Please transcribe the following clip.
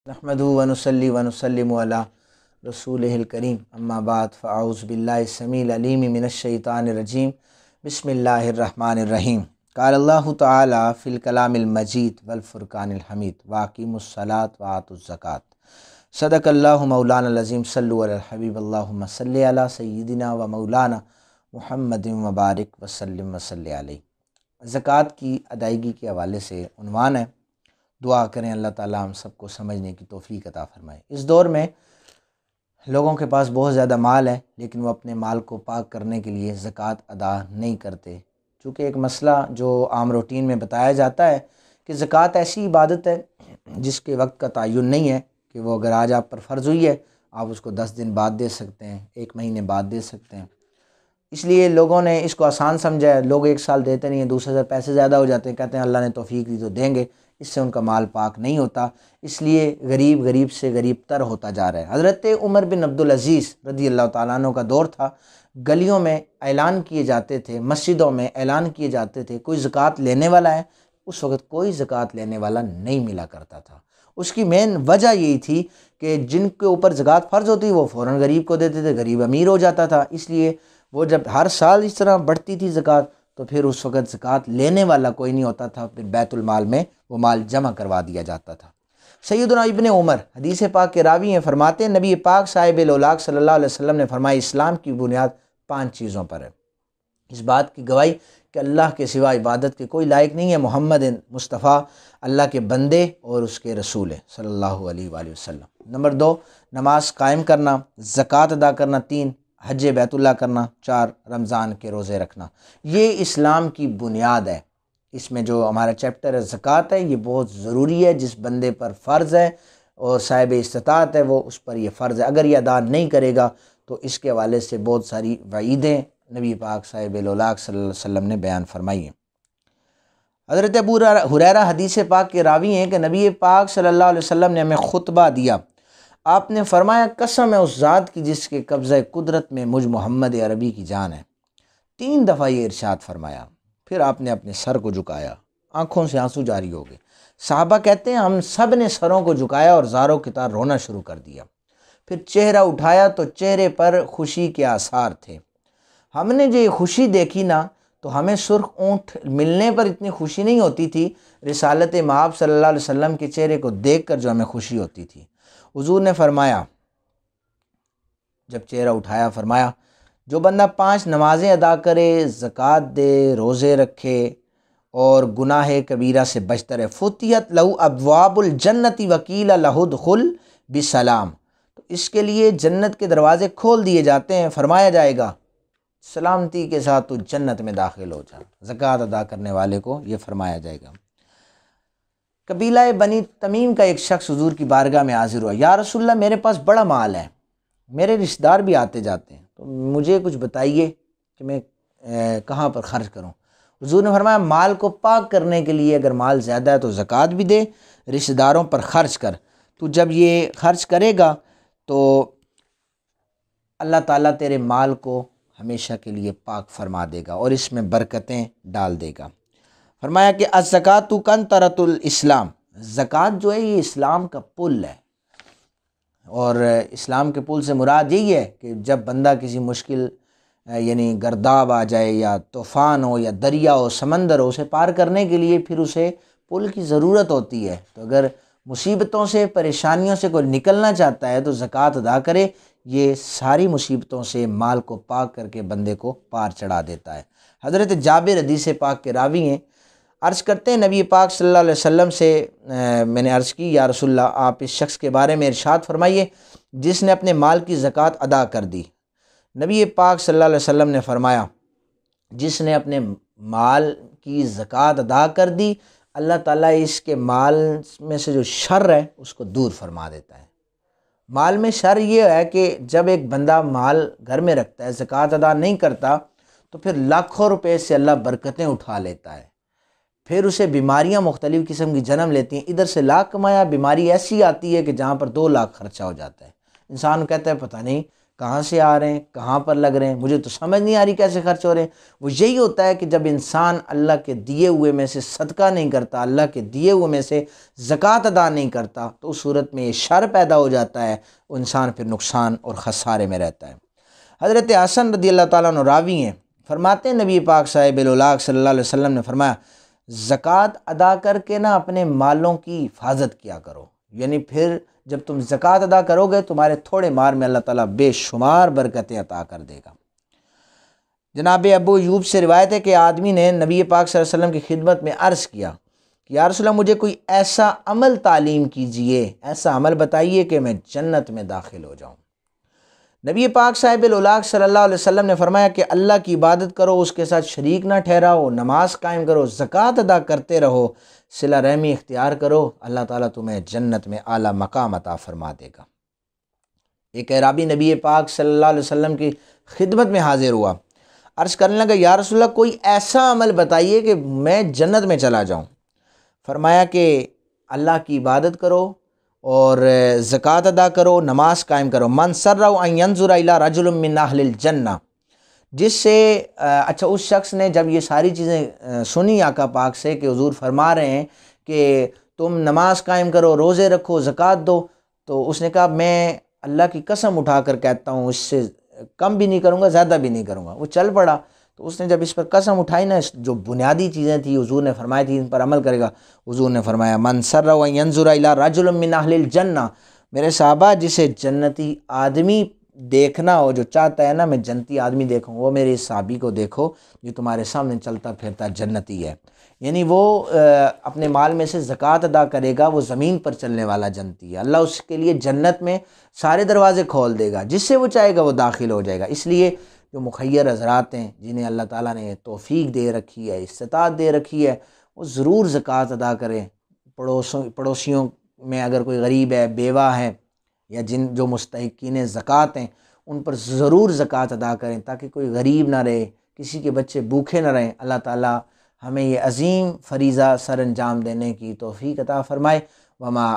नहमदुहु व नुसल्ली व नुसल्लिमु अला रसूलिहिल करीम अम्मा बाद फ़अऊज़ु बिल्लाहि समील अलीम मिनश शैतानिर रजीम बिस्मिल्लाहिर रहमानिर रहीम क़ाल अल्लाहु तआला फ़िल कलामिल मजीद वल फ़ुरक़ानिल हमीद व अक़ीमुस्सलात व आतुज़ ज़कात सदक़ल्लाहु मौलाना अज़ीम सल्लु अलल हबीब अल्लाहुम्मा सल्लि अला सय्यिदिना व मौलाना मुहम्मदिन व बारिक व सल्लिम व सल्लि अलैहि। ज़कात की अदायगी के हवाले से उन्वान है। दुआ करें अल्लाह ताला हम सबको समझने की तौफ़ीक अता फ़रमाए। इस दौर में लोगों के पास बहुत ज़्यादा माल है, लेकिन वो अपने माल को पाक करने के लिए ज़कात अदा नहीं करते। चूँकि एक मसला जो आम रूटीन में बताया जाता है कि ज़कात ऐसी इबादत है जिसके वक्त का तयन नहीं है कि वो अगर आज आप पर फ़र्ज़ हुई है आप उसको 10 दिन बाद दे सकते हैं, 1 महीने बाद दे सकते हैं। इसलिए लोगों ने इसको आसान समझा है। लोग एक साल देते नहीं हैं, दूसरे साल पैसे ज़्यादा हो जाते हैं, कहते हैं अल्लाह ने तौफ़ीक दी तो देंगे, इससे उनका माल पाक नहीं होता। इसलिए गरीब गरीब से गरीब तर होता जा रहा है। हज़रत उमर बिन अब्दुल अज़ीज़ रज़ी अल्लाह ताला अन्हु का दौर था। गलियों में ऐलान किए जाते थे, मस्जिदों में ऐलान किए जाते थे कोई ज़कात लेने वाला है। उस वक़्त कोई ज़कात लेने वाला नहीं मिला करता था। उसकी मेन वजह यही थी कि जिनके ऊपर ज़कात फ़र्ज़ होती वो फ़ौरन गरीब को देते थे, गरीब अमीर हो जाता था। इसलिए वो जब हर साल इस तरह बढ़ती थी ज़कात तो फिर उस वक़्त ज़कात लेने वाला कोई नहीं होता था, फिर बैतुल माल में वो माल जमा करवा दिया जाता था। सैयदना इब्ने उमर हदीस पाक के रावी हैं, फरमाते हैं नबी पाक साहिब औलाक सल्लल्लाहु अलैहि वसल्लम ने फरमाया इस्लाम की बुनियाद 5 चीज़ों पर है। इस बात की गवाही कि अल्लाह के सिवा इबादत के कोई लायक नहीं है, मोहम्मद मुस्तफ़ा अल्लाह के बंदे और उसके रसूल है सल्लल्लाहु अलैहि वसल्लम। नंबर 2 नमाज कायम करना, ज़कात अदा करना, 3 हज बैतुल्लाह करना, 4 रमज़ान के रोज़े रखना। ये इस्लाम की बुनियाद है। इसमें जो हमारा चैप्टर है ज़कात है, ये बहुत ज़रूरी है। जिस बंदे पर फ़र्ज़ है और साहिब इस्तिताअत है वो उस पर ये फ़र्ज़ है। अगर ये अदा नहीं करेगा तो इसके हवाले से बहुत सारी वईदें नबी पाक साहिब औलाक सल्लल्लाहु अलैहि वसल्लम ने बयान फरमाई हैं। हज़रत अबू हुरैरा हदीस पाक के रावी हैं कि नबी पाक सल्लल्लाहु अलैहि वसल्लम ने हमें खुतबा दिया। आपने फरमाया कसम है उस ज़ात की जिसके कब्ज़े कुदरत में मुझ मोहम्मद अरबी की जान है। 3 दफ़ा ये इरशाद फरमाया। फिर आपने अपने सर को झुकाया, आँखों से आंसू जारी हो गए। साहबा कहते हैं हम सब ने सरों को झुकाया और ज़ारों की तरह रोना शुरू कर दिया। फिर चेहरा उठाया तो चेहरे पर खुशी के आसार थे। हमने जो ये खुशी देखी ना तो हमें सुर्ख ऊँट मिलने पर इतनी खुशी नहीं होती थी, रिसालत माब सल्लल्लाहु अलैहि वसल्लम के चेहरे को देखकर जो हमें खुशी होती थी। हुजूर ने फरमाया, जब चेहरा उठाया फरमाया जो बंदा 5 नमाज़ें अदा करे, ज़कात दे, रोज़े रखे और गुनाह कबीरा से बचता रहे, फुतियत लहू अब्वाबुल जन्नति वकील लहुदखुल बिसलाम, तो इसके लिए जन्नत के दरवाज़े खोल दिए जाते हैं। फरमाया जाएगा सलामती के साथ तो जन्नत में दाखिल हो जा। ज़कात अदा करने वाले को ये फरमाया जाएगा। कबीला बनी तमीम का एक शख्स हुजूर की बारगाह में हाजिर हुआ। या रसूलल्लाह मेरे पास बड़ा माल है, मेरे रिश्तेदार भी आते जाते हैं, तो मुझे कुछ बताइए कि मैं कहाँ पर ख़र्च करूँ। हुजूर ने फरमाया माल को पाक करने के लिए अगर माल ज़्यादा है तो ज़कात भी दे, रिश्तेदारों पर ख़र्च कर। तो जब ये ख़र्च करेगा तो अल्लाह ताला तेरे माल को हमेशा के लिए पाक फरमा देगा और इसमें बरकतें डाल देगा। फरमाया कि अज़्ज़कातु कंतरतुल इस्लाम, ज़कात जो है ये इस्लाम का पुल है। और इस्लाम के पुल से मुराद यही है कि जब बंदा किसी मुश्किल यानी गर्दाब आ जाए या तूफ़ान हो या दरिया हो, समंदर हो, उसे पार करने के लिए फिर उसे पुल की ज़रूरत होती है। तो अगर मुसीबतों से परेशानियों से कोई निकलना चाहता है तो ज़कात अदा करे। ये सारी मुसीबतों से माल को पाक करके बंदे को पार चढ़ा देता है। हज़रत जाबिर हदीस पाक के रावी हैं, अर्ज़ करते हैं नबी पाक सल्लल्लाहु अलैहि वसल्लम से मैंने अर्ज़ की या रसूलल्लाह आप इस शख्स के बारे में इरशाद फरमाइए जिसने अपने माल की ज़कात अदा कर दी। नबी पाक सल्लल्लाहु अलैहि वसल्लम ने फरमाया जिसने अपने माल की ज़कात अदा कर दी अल्लाह ताला इसके माल में से जो शर है उसको दूर फरमा देता है। माल में शर ये है कि जब एक बंदा माल घर में रखता है, ज़कात अदा नहीं करता, तो फिर लाखों रुपए से अल्लाह बरकतें उठा लेता है। फिर उसे बीमारियां मुख्तलिफ़ किस्म की जन्म लेती हैं। इधर से लाख कमाया, बीमारी ऐसी आती है कि जहाँ पर 2 लाख खर्चा हो जाता है। इंसान कहता है पता नहीं کہاں سے آ رہے ہیں، کہاں پر لگ رہے ہیں، مجھے تو سمجھ نہیں آ رہی کیسے خرچ ہو رہے ہیں۔ وہ یہی ہوتا ہے کہ جب انسان اللہ کے دیے ہوئے میں سے صدقہ نہیں کرتا، اللہ کے دیے ہوئے میں سے زکوٰۃ ادا نہیں کرتا، تو اس صورت میں یہ شر پیدا ہو جاتا ہے، انسان پھر نقصان اور خسارے میں رہتا ہے۔ حضرت حسن رضی اللہ تعالیٰ عنہ راوی ہیں، فرماتے ہیں نبی پاک صاحب الاولاق صلی اللہ علیہ وسلم نے فرمایا، زکوٰۃ ادا کر کے نا اپنے مالوں کی حفاظت کیا کرو، یعنی پھر جب تم زکوٰۃ ادا کرو گے تمہارے تھوڑے مال میں اللہ تعالیٰ بے شمار برکتیں عطا کر دے گا۔ جناب ابو ایوب سے روایت ہے کہ آدمی نے نبی پاک صلی اللہ علیہ وسلم کی خدمت میں عرض کیا کہ یا رسول اللہ، مجھے کوئی ایسا عمل تعلیم کیجئے، ایسا عمل بتائیے کہ میں جنت میں داخل ہو جاؤں۔ نبی پاک صاحب الاولاق صلی اللہ علیہ وسلم نے فرمایا کہ اللہ کی عبادت کرو، اس کے ساتھ شریک نہ ٹھہراؤ، نماز قائم کرو، زکوٰۃ ادا کرتے رہو، صلہ رحمی اختیار کرو، اللہ تعالیٰ تمہیں جنت میں اعلیٰ مقام عطا فرما دے گا۔ ایک اعرابی نبی پاک صلی اللہ علیہ وسلم کی خدمت میں حاضر ہوا، عرض کرنے لگا یا رسول اللہ، کوئی ایسا عمل بتائیے کہ میں جنت میں چلا جاؤں۔ فرمایا کہ اللہ کی عبادت کرو اور زکوٰۃ ادا کرو، نماز قائم کرو۔ من سرہ ان ینظر الی رجل من اہل الجنہ، جس سے اچھا اس شخص نے جب یہ ساری چیزیں سنی آقا پاک سے کہ حضور فرما رہے ہیں کہ تم نماز قائم کرو، روزے رکھو، زکوٰۃ دو، تو اس نے کہا میں اللہ کی قسم اٹھا کر کہتا ہوں اس سے کم بھی نہیں کروں گا، زیادہ بھی نہیں کروں گا۔ وہ چل پڑا، تو اس نے جب اس پر قسم اٹھائی نا، جو بنیادی چیزیں تھیں حضور نے فرمائی تھی ان پر عمل کرے گا، حضور نے فرمایا من سرہ ان ینظر الی رجل من اہل الجنہ، میرے صحابہ جسے جنتی آدمی دیکھنا ہو، جو چاہتا ہے نا میں جنتی آدمی دیکھوں، وہ میرے اس صحابی کو دیکھو جو تمہارے سامنے چلتا پھرتا جنتی ہے، یعنی وہ اپنے مال میں سے زکوٰۃ ادا کرے گا، وہ زمین پر چلنے والا جنتی ہے، اللہ اس کے لیے جنت میں سارے دروازے کھول دے گا، جس سے وہ چاہے گا وہ داخل ہو جائے گا۔ اس لیے جو مخیر حضرات ہیں جنہیں اللہ تعالیٰ نے توفیق دے رکھی ہے، استطاعت دے رکھی ہے، وہ ضرور زکوٰۃ ادا کریں۔ پڑوسیوں میں اگر کوئی غریب ہے، بیوہ ہے، یا جو مستحقین زکوٰۃ ہیں ان پر ضرور زکوٰۃ ادا کریں، تاکہ کوئی غریب نہ رہے، کسی کے بچے بھوکے نہ رہیں۔ اللہ تعالیٰ ہمیں یہ عظیم فریضہ سر انجام دینے کی توفیق عطا فرمائے۔ وما